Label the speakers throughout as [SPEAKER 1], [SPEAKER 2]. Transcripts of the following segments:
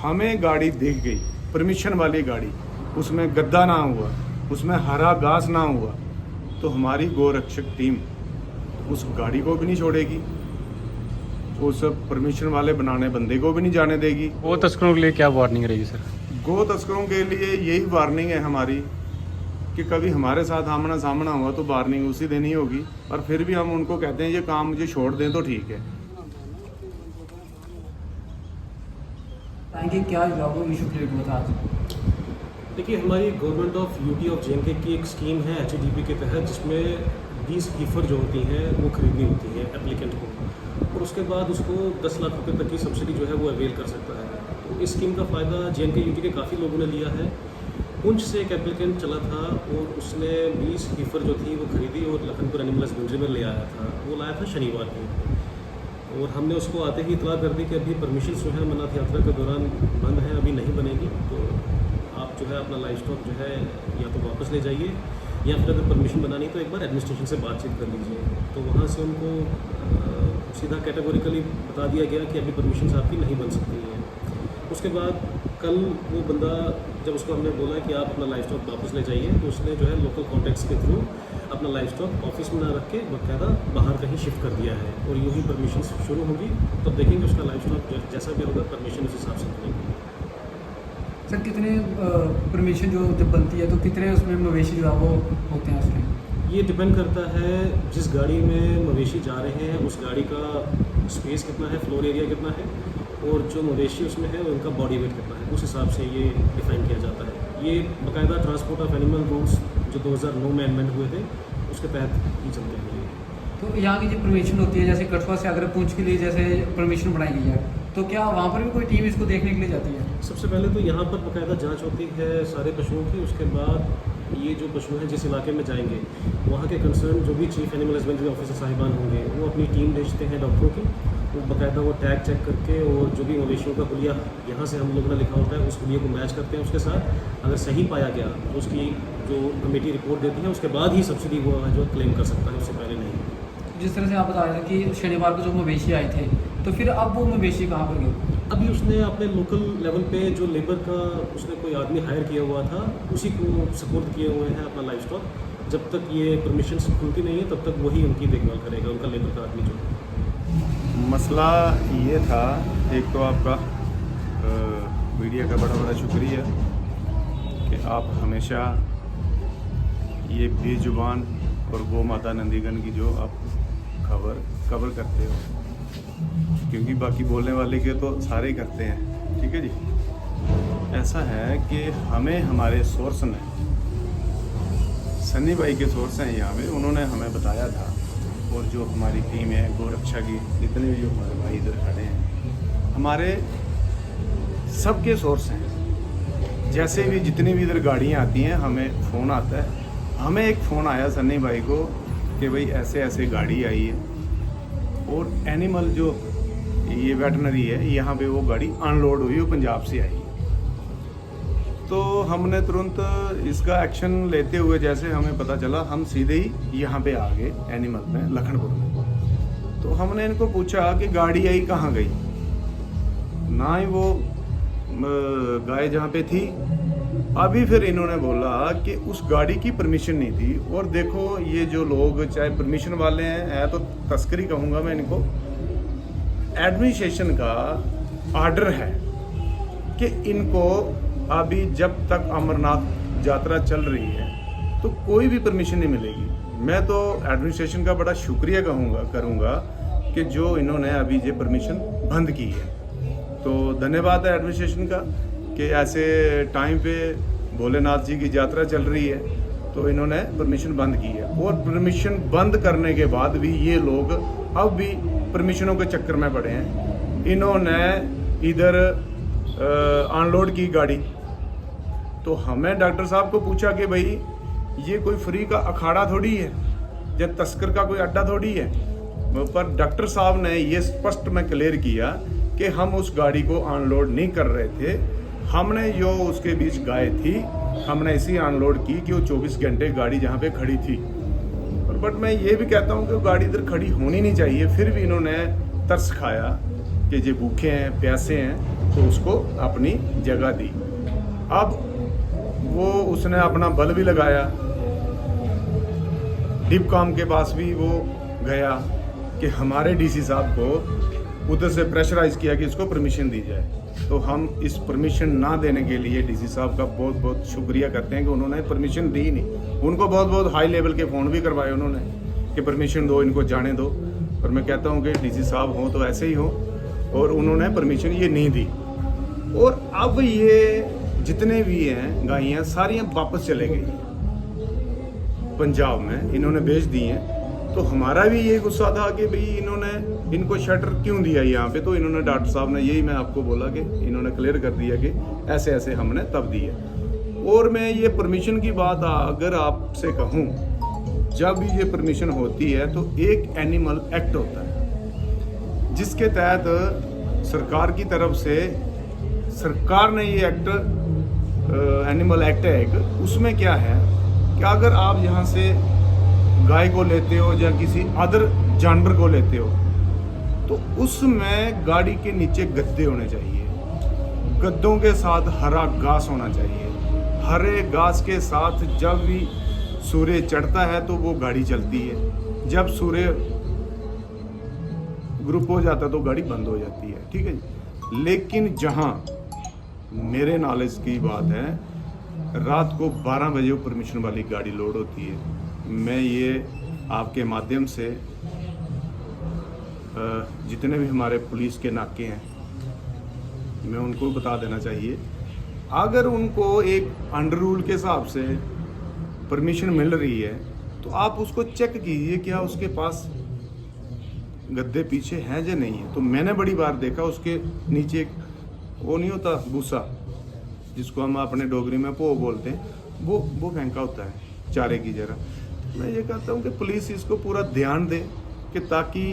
[SPEAKER 1] हमें गाड़ी दिख गई परमिशन वाली गाड़ी, उसमें गद्दा ना हुआ, उसमें हरा घास ना हुआ, तो हमारी गोरक्षक टीम उस गाड़ी को भी नहीं छोड़ेगी, उस परमिशन वाले बनाने बंदे को भी नहीं जाने देगी।
[SPEAKER 2] वो तस्करों के लिए क्या वार्निंग रहेगी सर?
[SPEAKER 1] गो तस्करों के लिए यही वार्निंग है हमारी कि कभी हमारे साथ आमना सामना हुआ तो वार्निंग उसी दिन ही होगी, और फिर भी हम उनको कहते हैं ये काम मुझे छोड़ दें तो ठीक है।
[SPEAKER 3] क्या इशू क्रिएट हुआ था आज?
[SPEAKER 4] देखिए, हमारी government of UT of JNK की एक स्कीम है एचडीपी के तहत, जिसमें 20 ईफर जो होती हैं वो खरीदनी होती है एप्लीकेंट को, और उसके बाद उसको 10 लाख रुपए तक की सब्सिडी जो है वो अवेल कर सकता है। तो इस स्कीम का फ़ायदा जेएनके यूटी के काफ़ी लोगों ने लिया है। पुंछ से एक एप्लीकेंट चला था और उसने 20 ईफर जो थी वो खरीदी और लखनपुर एनिमल हस्बेंड्री में ले आया था। वो लाया था शनिवार को, और हमने उसको आते ही इतला कर दी कि अभी परमिशन जो है अमरनाथ यात्रा के दौरान बंद है, अभी नहीं बनेगी, तो आप जो है अपना लाइफ स्टॉक जो है या तो वापस ले जाइए, या फिर अगर परमिशन बनानी तो एक बार एडमिनिस्ट्रेशन से बातचीत कर लीजिए। तो वहाँ से उनको सीधा कैटेगोरिकली बता दिया गया कि अभी परमिशन आपकी नहीं बन सकती है। उसके बाद कल वो बंदा, जब उसको हमने बोला कि आप अपना लाइफ स्टॉक वापस ले जाइए, तो उसने जो है लोकल कॉन्टैक्ट्स के थ्रू अपना लाइफ स्टॉक ऑफिस में ना रख के बाकायदा बाहर कहीं शिफ्ट कर दिया है, और यूँ ही परमिशन शुरू होगी तब देखेंगे उसका लाइफ स्टॉक जैसा भी होगा परमिशन उस हिसाब से बनेगी।
[SPEAKER 3] सर कितने परमिशन जो जब बनती है तो कितने उसमें मवेशी जो है वो होते हैं उसमें?
[SPEAKER 4] ये डिपेंड करता है जिस गाड़ी में मवेशी जा रहे हैं उस गाड़ी का स्पेस कितना है, फ्लोर एरिया कितना है, और जो मवेशी उसमें है उनका बॉडी वेट कितना है, उस हिसाब से ये डिफाइन किया जाता है। ये बाकायदा ट्रांसपोर्ट ऑफ एनिमल रूल्स जो 2009 में अमेंड हुए थे उसके तहत ही चलते हैं।
[SPEAKER 3] तो यहाँ की जो परमिशन होती है, जैसे कठुआ से अगर पुंछ के लिए जैसे परमिशन बनाई गई है, तो क्या वहाँ पर भी कोई टीम इसको देखने के लिए जाती है?
[SPEAKER 4] सबसे पहले तो यहाँ पर बाकायदा जांच होती है सारे पशुओं की। उसके बाद ये जो पशु हैं जिस इलाके में जाएंगे वहाँ के कंसर्न जो भी चीफ एनिमल हस्बेंड्री ऑफिसर साहिबान होंगे वो अपनी टीम भेजते हैं डॉक्टरों की, वो बाकायदा वो टैग चेक करके और जो भी मवेशियों का हुलिया यहाँ से हम लोगों ने लिखा होता है उस हुलिया को मैच करते हैं उसके साथ। अगर सही पाया गया तो उसकी जो कमेटी रिपोर्ट देती है उसके बाद ही सब्सिडी वो जो क्लेम कर सकता है, उससे पहले नहीं।
[SPEAKER 3] जिस तरह से आप बता रहे थे कि शनिवार को जो मवेशी आए थे, तो फिर अब वो मवेशी कहाँ पर गए?
[SPEAKER 4] अभी उसने अपने लोकल लेवल पे जो लेबर का उसने कोई आदमी हायर किया हुआ था उसी को सपोर्ट किए हुए हैं अपना लाइफ स्टॉक। जब तक ये परमिशन खुलती नहीं है तब तक वही उनकी देखभाल करेगा, उनका लेबर का आदमी जो।
[SPEAKER 1] मसला ये था, एक तो आपका मीडिया का बड़ा बड़ा शुक्रिया कि आप हमेशा ये बेजुबान और गौ माता नंदीगण की जो आप खबर कवर करते हो, क्योंकि बाकी बोलने वाले के तो सारे ही करते हैं, ठीक है जी। ऐसा है कि हमें हमारे सोर्स ने, सन्नी भाई के सोर्स हैं यहाँ पे, उन्होंने हमें बताया था, और जो हमारी टीम है गोरक्षा की, जितने भी जो हमारे भाई इधर खड़े हैं, हमारे सबके सोर्स हैं। जैसे भी जितनी भी इधर गाड़ियाँ आती हैं हमें फ़ोन आता है। हमें एक फ़ोन आया सन्नी भाई को कि भाई ऐसे ऐसे गाड़ी आई है, और एनिमल जो ये वेटनरी है यहाँ पे वो गाड़ी अनलोड हुई, वो पंजाब से आई। तो हमने तुरंत इसका एक्शन लेते हुए, जैसे हमें पता चला, हम सीधे ही यहाँ पे आ गए एनिमल में, लखनपुर में। तो हमने इनको पूछा कि गाड़ी आई कहाँ गई, ना ही वो गाय जहाँ पे थी। अभी फिर इन्होंने बोला कि उस गाड़ी की परमिशन नहीं थी। और देखो ये जो लोग चाहे परमिशन वाले हैं तो तस्करी कहूँगा मैं इनको, एडमिनिस्ट्रेशन का आर्डर है कि इनको अभी जब तक अमरनाथ यात्रा चल रही है तो कोई भी परमिशन नहीं मिलेगी। मैं तो एडमिनिस्ट्रेशन का बड़ा शुक्रिया करूँगा कि जो इन्होंने अभी ये परमिशन बंद की है। तो धन्यवाद है एडमिनिस्ट्रेशन का कि ऐसे टाइम पे भोलेनाथ जी की यात्रा चल रही है तो इन्होंने परमिशन बंद की है। और परमिशन बंद करने के बाद भी ये लोग अब भी परमिशनों के चक्कर में पड़े हैं। इन्होंने इधर अनलोड की गाड़ी, तो हमें डॉक्टर साहब को पूछा कि भाई ये कोई फ्री का अखाड़ा थोड़ी है या तस्कर का कोई अड्डा थोड़ी है, पर डॉक्टर साहब ने ये स्पष्ट में क्लियर किया कि हम उस गाड़ी को अनलोड नहीं कर रहे थे। हमने जो उसके बीच गाय थी हमने इसी अनलोड की कि वो 24 घंटे गाड़ी जहाँ पे खड़ी थी। बट मैं ये भी कहता हूँ कि वो गाड़ी इधर खड़ी होनी नहीं चाहिए, फिर भी इन्होंने तरस खाया कि ये भूखे हैं प्यासे हैं तो उसको अपनी जगह दी। अब वो उसने अपना बल भी लगाया, डिपकॉम के पास भी वो गया कि हमारे डीसी साहब को उधर से प्रेशराइज किया कि इसको परमिशन दी जाए। तो हम इस परमिशन ना देने के लिए डीसी साहब का बहुत बहुत शुक्रिया करते हैं कि उन्होंने परमिशन दी नहीं। उनको बहुत बहुत हाई लेवल के फ़ोन भी करवाए उन्होंने कि परमिशन दो, इनको जाने दो। पर मैं कहता हूँ कि डीसी साहब हों तो ऐसे ही हो, और उन्होंने परमिशन ये नहीं दी। और अब ये जितने भी हैं गायें सारियाँ वापस चले गई पंजाब में, इन्होंने बेच दी हैं। तो हमारा भी ये गुस्सा था कि भाई इन्होंने इनको शटर क्यों दिया यहाँ पे। तो इन्होंने डॉक्टर साहब ने यही मैं आपको बोला कि इन्होंने क्लियर कर दिया कि ऐसे ऐसे हमने तब दी है। और मैं ये परमिशन की बात अगर आपसे कहूँ, जब ये परमिशन होती है तो एक एनिमल एक्ट होता है जिसके तहत सरकार की तरफ से सरकार ने ये एक्ट एनिमल एक्ट है एक, उसमें क्या है कि अगर आप यहाँ से गाय को लेते हो या किसी अदर जानवर को लेते हो तो उसमें गाड़ी के नीचे गद्दे होने चाहिए, गद्दों के साथ हरा घास होना चाहिए। हरे घास के साथ जब भी सूर्य चढ़ता है तो वो गाड़ी चलती है, जब सूर्य ग्रुप हो जाता है तो गाड़ी बंद हो जाती है, ठीक है जी। लेकिन जहाँ मेरे नॉलेज की बात है, रात को 12 बजे वो परमिशन वाली गाड़ी लोड होती है। मैं ये आपके माध्यम से जितने भी हमारे पुलिस के नाके हैं मैं उनको बता देना चाहिए, अगर उनको एक अंडर रूल के हिसाब से परमिशन मिल रही है तो आप उसको चेक कीजिए क्या उसके पास गद्दे पीछे हैं या नहीं है। तो मैंने बड़ी बार देखा उसके नीचे एक वो नहीं होता भूसा, जिसको हम अपने डोगरी में पो बोलते हैं, वो फेंका होता है चारे की जगह। मैं ये कहता हूँ कि पुलिस इसको पूरा ध्यान दे कि ताकि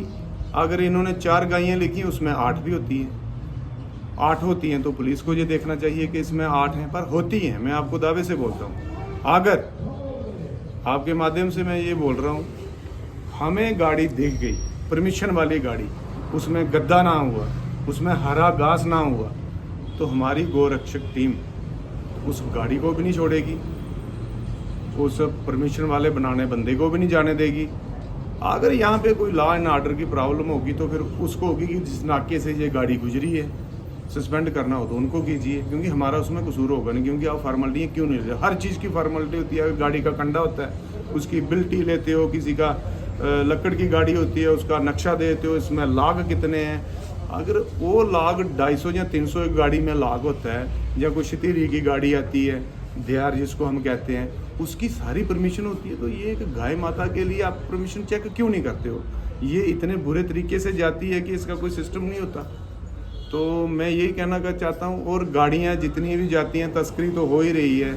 [SPEAKER 1] अगर इन्होंने 4 गायें लिखी उसमें 8 भी होती हैं, 8 होती हैं तो पुलिस को ये देखना चाहिए कि इसमें 8 हैं, पर होती हैं। मैं आपको दावे से बोलता हूँ, अगर आपके माध्यम से मैं ये बोल रहा हूँ, हमें गाड़ी दिख गई परमिशन वाली गाड़ी, उसमें गद्दा ना हुआ, उसमें हरा घास ना हुआ, तो हमारी गोरक्षक टीम उस गाड़ी को भी नहीं छोड़ेगी, उस परमिशन वाले बनाने बंदे को भी नहीं जाने देगी। अगर यहाँ पे कोई लॉ एंड ऑर्डर की प्रॉब्लम होगी तो फिर उसको होगी कि जिस नाके से ये गाड़ी गुजरी है सस्पेंड करना हो तो उनको कीजिए, क्योंकि हमारा उसमें कसूर होगा नहीं। क्योंकि आप फार्मेलिटी क्यों नहीं लेते, हर चीज़ की फार्मेलिटी होती है। गाड़ी का कंडा होता है उसकी बिल्टी लेते हो, किसी का लकड़ की गाड़ी होती है उसका नक्शा देते हो, इसमें लाग कितने हैं। अगर वो लाग 250 या 300 एक गाड़ी में लाग होता है, या कोई शतीरी की गाड़ी आती है देहार जिसको हम कहते हैं, उसकी सारी परमिशन होती है। तो ये एक गाय माता के लिए आप परमिशन चेक क्यों नहीं करते हो? ये इतने बुरे तरीके से जाती है कि इसका कोई सिस्टम नहीं होता। तो मैं यही कहना चाहता हूँ। और गाड़ियाँ जितनी भी जाती हैं, तस्करी तो हो ही रही है,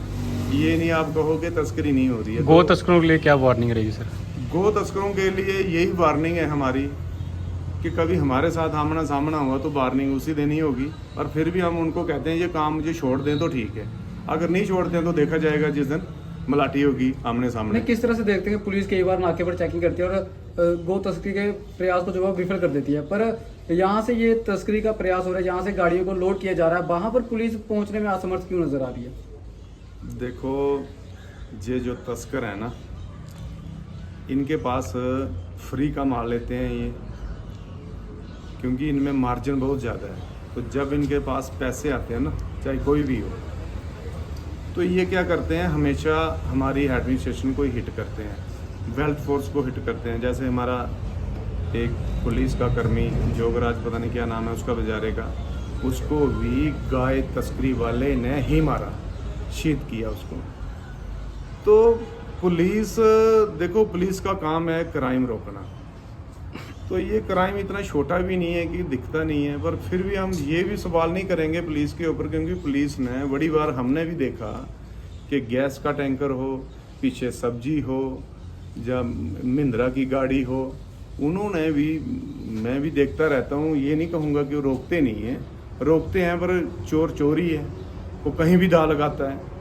[SPEAKER 1] ये नहीं आप कहो कि तस्करी नहीं हो रही है।
[SPEAKER 2] गो तस्करों के लिए क्या वार्निंग रहेगी सर?
[SPEAKER 1] गो तस्करों के लिए यही वार्निंग है हमारी कि कभी हमारे साथ आमना सामना हुआ तो वार्निंग उसी दिन ही होगी। और फिर भी हम उनको कहते हैं ये काम मुझे छोड़ दें तो ठीक है, अगर नहीं छोड़ते हैं तो देखा जाएगा जिस दिन मलाटी होगी आमने सामने।
[SPEAKER 3] किस तरह से देखते हैं पुलिस कई बार नाके पर चेकिंग करती है और गो तस्करी के प्रयास को जो है विफल कर देती है, पर यहाँ से ये तस्करी का प्रयास हो रहा है, यहाँ से गाड़ियों को लोड किया जा रहा है, वहाँ पर पुलिस पहुँचने में असमर्थ क्यों नजर आ रही है?
[SPEAKER 1] देखो, ये जो तस्कर है ना, इनके पास फ्री का माल लेते हैं ये, क्योंकि इनमें मार्जिन बहुत ज़्यादा है। तो जब इनके पास पैसे आते हैं ना, चाहे कोई भी हो, तो ये क्या करते हैं, हमेशा हमारी एडमिनिस्ट्रेशन को ही हिट करते हैं, वेल्थ फोर्स को हिट करते हैं। जैसे हमारा एक पुलिस का कर्मी जोगराज, पता नहीं क्या नाम है उसका, बेचारे का, उसको भी गाय तस्करी वाले ने ही मारा, शहीद किया उसको। तो पुलिस, देखो पुलिस का काम है क्राइम रोकना, तो ये क्राइम इतना छोटा भी नहीं है कि दिखता नहीं है। पर फिर भी हम ये भी सवाल नहीं करेंगे पुलिस के ऊपर, क्योंकि पुलिस ने बड़ी बार, हमने भी देखा कि गैस का टैंकर हो, पीछे सब्जी हो, जब महिंद्रा की गाड़ी हो, उन्होंने भी, मैं भी देखता रहता हूँ, ये नहीं कहूँगा कि वो रोकते नहीं हैं, रोकते हैं, पर चोर चोरी है, वो कहीं भी दा लगाता है।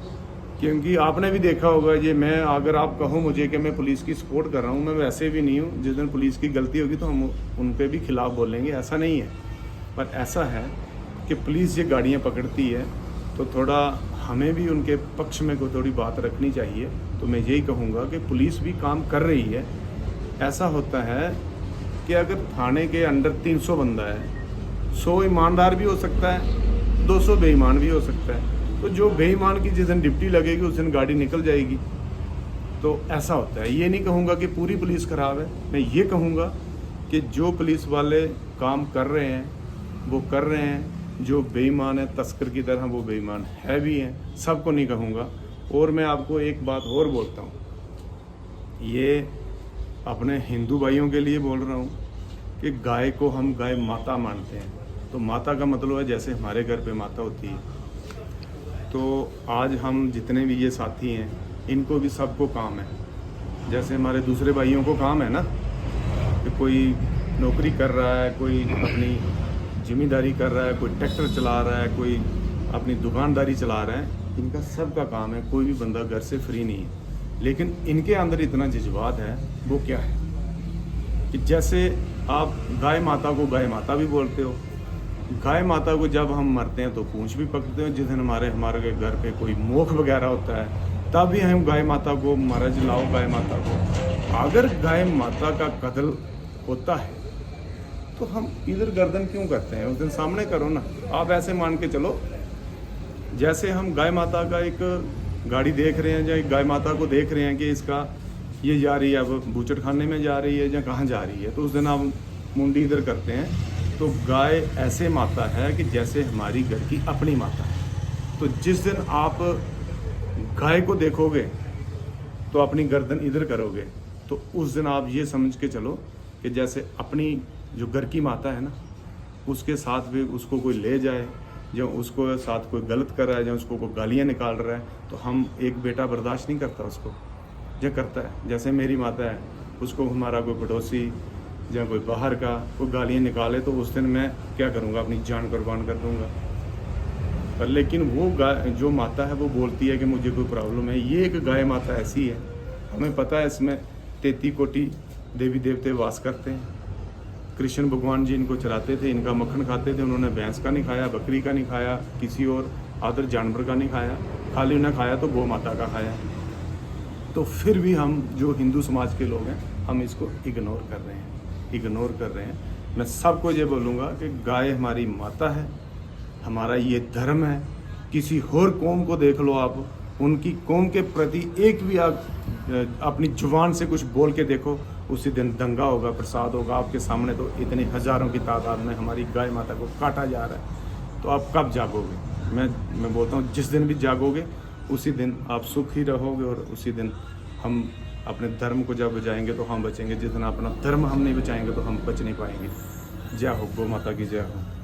[SPEAKER 1] क्योंकि आपने भी देखा होगा, ये मैं, अगर आप कहो मुझे कि मैं पुलिस की सपोर्ट कर रहा हूँ, मैं वैसे भी नहीं हूँ। जिस दिन पुलिस की गलती होगी तो हम उन पे भी खिलाफ बोलेंगे, ऐसा नहीं है। पर ऐसा है कि पुलिस ये गाड़ियाँ पकड़ती है तो थोड़ा हमें भी उनके पक्ष में कोई थोड़ी बात रखनी चाहिए। तो मैं यही कहूँगा कि पुलिस भी काम कर रही है। ऐसा होता है कि अगर थाने के अंडर 300 बंदा है, 100 ईमानदार भी हो सकता है, 200 बेईमान भी हो सकता है। तो जो बेईमान की जिस दिन डिप्टी लगेगी उस दिन गाड़ी निकल जाएगी। तो ऐसा होता है। ये नहीं कहूँगा कि पूरी पुलिस खराब है, मैं ये कहूँगा कि जो पुलिस वाले काम कर रहे हैं वो कर रहे हैं। जो बेईमान है तस्कर की तरह वो बेईमान है भी हैं, सबको नहीं कहूँगा। और मैं आपको एक बात और बोलता हूँ, ये अपने हिंदू भाइयों के लिए बोल रहा हूँ कि गाय को हम गाय माता मानते हैं। तो माता का मतलब है जैसे हमारे घर पे माता होती है। तो आज हम जितने भी ये साथी हैं इनको भी सबको काम है, जैसे हमारे दूसरे भाइयों को काम है ना, कि कोई नौकरी कर रहा है, कोई अपनी जिम्मेदारी कर रहा है, कोई ट्रैक्टर चला रहा है, कोई अपनी दुकानदारी चला रहा है। इनका सब का काम है, कोई भी बंदा घर से फ्री नहीं है। लेकिन इनके अंदर इतना जज्बात है, वो क्या है कि जैसे आप गाय माता को गाय माता भी बोलते हो। गाय माता को जब हम मरते हैं तो पूंछ भी पकड़ते हैं। जिस दिन हमारे घर पे कोई मोख वगैरह होता है तब भी हम गाय माता को महाराज लाओ गाय माता को। अगर गाय माता का कत्ल होता है तो हम इधर गर्दन क्यों करते हैं? उस दिन सामने करो ना। आप ऐसे मान के चलो जैसे हम गाय माता का एक गाड़ी देख रहे हैं या एक गाय माता को देख रहे हैं कि इसका ये जा रही है, अब बूचड़ खाने में जा रही है या कहाँ जा रही है, तो उस दिन आप मुंडी इधर करते हैं। तो गाय ऐसे माता है कि जैसे हमारी घर की अपनी माता है। तो जिस दिन आप गाय को देखोगे तो अपनी गर्दन इधर करोगे, तो उस दिन आप ये समझ के चलो कि जैसे अपनी जो घर की माता है ना, उसके साथ भी उसको कोई ले जाए, जो उसको साथ कोई गलत कर रहा है, जो उसको कोई गालियाँ निकाल रहा है, तो हम एक बेटा बर्दाश्त नहीं करता उसको, जो करता है। जैसे मेरी माता है, उसको हमारा कोई पड़ोसी या कोई बाहर का कोई गालियाँ निकाले तो उस दिन मैं क्या करूँगा, अपनी जान कुर्बान कर दूँगा। पर लेकिन वो गाय जो माता है वो बोलती है कि मुझे कोई प्रॉब्लम है। ये एक गाय माता ऐसी है, हमें पता है इसमें 33 कोटि देवी देवते वास करते हैं। कृष्ण भगवान जी इनको चलाते थे, इनका मक्खन खाते थे। उन्होंने भैंस का नहीं खाया, बकरी का नहीं खाया, किसी और आदर जानवर का नहीं खाया, खाली उन्हें खाया तो गौ माता का खाया। तो फिर भी हम जो हिंदू समाज के लोग हैं हम इसको इग्नोर कर रहे हैं। मैं सबको ये बोलूँगा कि गाय हमारी माता है, हमारा ये धर्म है। किसी और कौम को देख लो आप, उनकी कौम के प्रति एक भी आप अपनी जुबान से कुछ बोल के देखो, उसी दिन दंगा होगा, प्रसाद होगा आपके सामने। तो इतनी हज़ारों की तादाद में हमारी गाय माता को काटा जा रहा है, तो आप कब जागोगे? मैं बोलता हूँ जिस दिन भी जागोगे उसी दिन आप सुखी रहोगे, और उसी दिन हम अपने धर्म को जब बचाएंगे तो हम बचेंगे। जिस दिन अपना धर्म हम नहीं बचाएंगे तो हम बच नहीं पाएंगे। जय हो गौ माता की जय हो।